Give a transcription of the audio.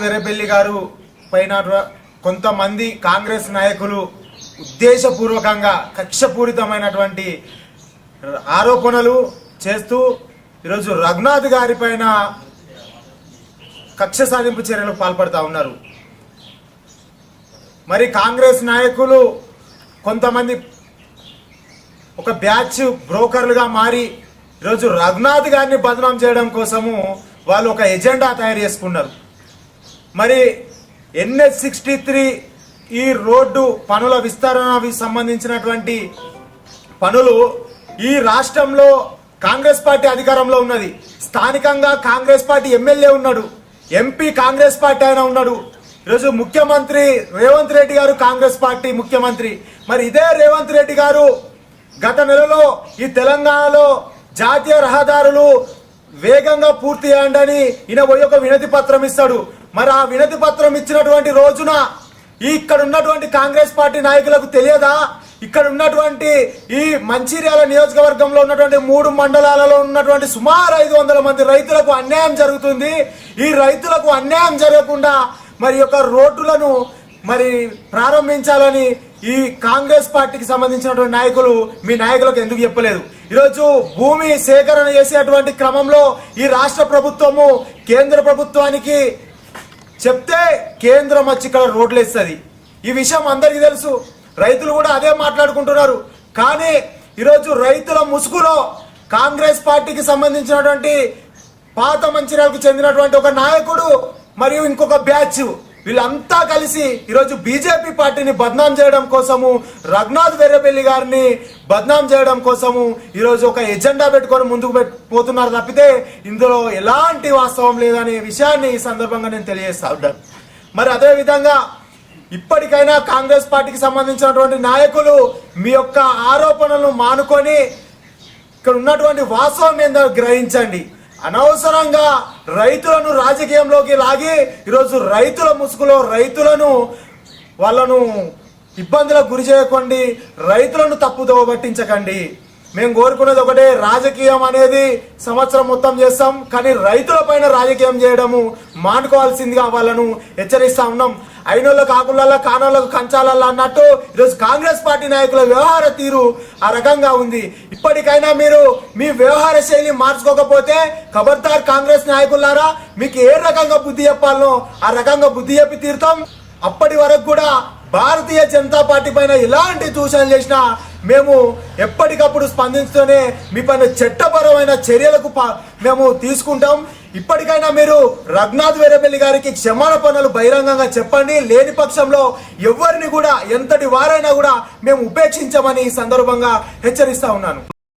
వెర్రబెల్లి గారు పైన కొంతమంది కాంగ్రెస్ నాయకులు ఉద్దేశపూర్వకంగా కక్షపూరితమైనటువంటి ఆరోపణలు చేస్తూ ఈరోజు రఘునాథ్ గారి పైన కక్ష సాధింపు చర్యలకు పాల్పడతా ఉన్నారు. మరి కాంగ్రెస్ నాయకులు కొంతమంది ఒక బ్యాచ్ బ్రోకర్లుగా మారి ఈరోజు రఘునాథ్ గారిని బదనాం చేయడం కోసము వాళ్ళు ఒక ఎజెండా తయారు చేసుకున్నారు. మరి NH63 ఈ రోడ్డు పనుల విస్తరణకు సంబంధించినటువంటి పనులు ఈ రాష్ట్రంలో కాంగ్రెస్ పార్టీ అధికారంలో ఉన్నది. స్థానికంగా కాంగ్రెస్ పార్టీ ఎమ్మెల్యే ఉన్నాడు, ఎంపీ కాంగ్రెస్ పార్టీ ఆయన ఉన్నాడు. ఈరోజు ముఖ్యమంత్రి రేవంత్ రెడ్డి గారు కాంగ్రెస్ పార్టీ ముఖ్యమంత్రి. మరి ఇదే రేవంత్ రెడ్డి గారు గత నెలలో ఈ తెలంగాణలో జాతీయ రహదారులు వేగంగా పూర్తి చేయండి ఈయన పోయి ఒక వినతి పత్రం ఇస్తాడు. మరి ఆ వినతి పత్రం ఇచ్చినటువంటి రోజున ఇక్కడ ఉన్నటువంటి కాంగ్రెస్ పార్టీ నాయకులకు తెలియదా? ఇక్కడ ఉన్నటువంటి ఈ మంచిర్యాల నియోజకవర్గంలో ఉన్నటువంటి 3 మండలాలలో ఉన్నటువంటి సుమారు 500 మంది రైతులకు అన్యాయం జరుగుతుంది. ఈ రైతులకు అన్యాయం జరగకుండా మరి యొక్క రోడ్డులను మరి ప్రారంభించాలని ఈ కాంగ్రెస్ పార్టీకి సంబంధించినటువంటి నాయకులు మీ నాయకులకు ఎందుకు చెప్పలేదు? ఈరోజు భూమి సేకరణ చేసేటువంటి క్రమంలో ఈ రాష్ట్ర ప్రభుత్వము కేంద్ర ప్రభుత్వానికి చెప్తే కేంద్రం వచ్చి ఇక్కడ రోడ్లు వేస్తుంది. ఈ విషయం అందరికీ తెలుసు, రైతులు కూడా అదే మాట్లాడుకుంటున్నారు. కానీ ఈరోజు రైతుల ముసుగులో కాంగ్రెస్ పార్టీకి సంబంధించినటువంటి పాత మంచిర్యాలకు చెందినటువంటి ఒక నాయకుడు మరియు ఇంకొక బ్యాచ్ వీళ్ళంతా కలిసి ఈరోజు బీజేపీ పార్టీని బద్నాం చేయడం కోసము, రఘునాథ్ వెర్రబెల్లి గారిని బద్నాం చేయడం కోసము ఈరోజు ఒక ఎజెండా పెట్టుకొని ముందుకు పోతున్నారు తప్పితే ఇందులో ఎలాంటి వాస్తవం లేదనే విషయాన్ని ఈ సందర్భంగా నేను తెలియజేస్తా ఉంటాను. మరి అదేవిధంగా ఇప్పటికైనా కాంగ్రెస్ పార్టీకి సంబంధించినటువంటి నాయకులు మీ యొక్క ఆరోపణలను మానుకొని ఇక్కడ ఉన్నటువంటి వాస్తవం ఏందో గ్రహించండి. అనవసరంగా రైతులను రాజకీయంలోకి లాగి ఈరోజు రైతుల ముసుగులో రైతులను వాళ్ళను ఇబ్బందులకు గురి చేయకండి, రైతులను తప్పుదోవ పట్టించకండి. మేము కోరుకునేది ఒకటే, రాజకీయం అనేది సంవత్సరం మొత్తం చేస్తాం, కానీ రైతుల పైన రాజకీయం చేయడము మానుకోవాల్సిందిగా వాళ్ళను హెచ్చరిస్తా ఉన్నాం. అయినోళ్ళకు ఆకులల్లో కానోళ్ళకు కంచాలల్లో అన్నట్టు ఈరోజు కాంగ్రెస్ పార్టీ నాయకుల వ్యవహార తీరు ఆ రకంగా ఉంది. ఇప్పటికైనా మీరు మీ వ్యవహార శైలి మార్చుకోకపోతే ఖబర్దార్ కాంగ్రెస్ నాయకులారా, మీకు ఏ రకంగా బుద్ధి చెప్పాలనో ఆ రకంగా బుద్ధి చెప్పి తీరుతాం. అప్పటి వరకు కూడా భారతీయ జనతా పార్టీ పైన ఎలాంటి దూషణలు చేసినా మేము ఎప్పటికప్పుడు స్పందిస్తూనే మీ పైన చట్టపరమైన చర్యలకు మేము తీసుకుంటాం. ఇప్పటికైనా మీరు రఘునాథ్ వెర్రబెల్లి గారికి క్షమాపణలు బహిరంగంగా చెప్పండి. లేని పక్షంలో ఎవరిని కూడా ఎంతటి వారైనా కూడా మేము ఉపేక్షించమని ఈ సందర్భంగా హెచ్చరిస్తా ఉన్నాను.